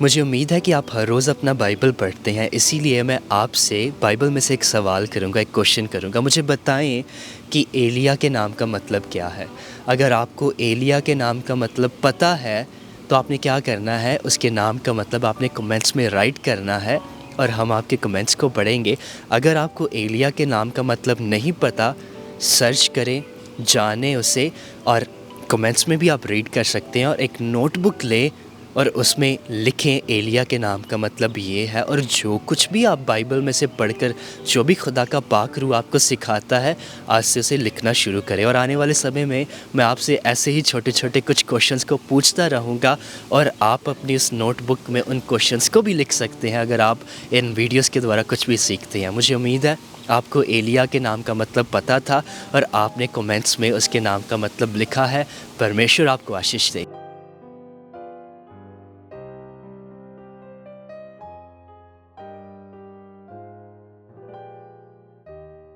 मुझे उम्मीद है कि आप हर रोज़ अपना बाइबल पढ़ते हैं, इसीलिए मैं आपसे बाइबल में से एक सवाल करूँगा, एक क्वेश्चन करूँगा। मुझे बताएँ कि एलिय्याह के नाम का मतलब क्या है? अगर आपको एलिय्याह के नाम का मतलब पता है, तो आपने क्या करना है, उसके नाम का मतलब आपने कमेंट्स में राइट करना है और हम आपके कमेंट्स को पढ़ेंगे। अगर आपको एलिय्याह के नाम का मतलब नहीं पता, सर्च करें, जानें उसे और कमेंट्स में भी आप रीड कर सकते हैं और एक नोटबुक लें और उसमें लिखें एलिय्याह के नाम का मतलब ये है। और जो कुछ भी आप बाइबल में से पढ़कर जो भी खुदा का पाक रूह आपको सिखाता है, आज से उसे लिखना शुरू करें। और आने वाले समय में मैं आपसे ऐसे ही छोटे-छोटे कुछ क्वेश्चंस को पूछता रहूँगा और आप अपनी उस नोटबुक में उन क्वेश्चंस को भी लिख सकते हैं अगर आप इन वीडियोज़ के द्वारा कुछ भी सीखते हैं। मुझे उम्मीद है आपको एलिय्याह के नाम का मतलब पता था और आपने कमेंट्स में उसके नाम का मतलब लिखा है। परमेश्वर आपको आशीष दे।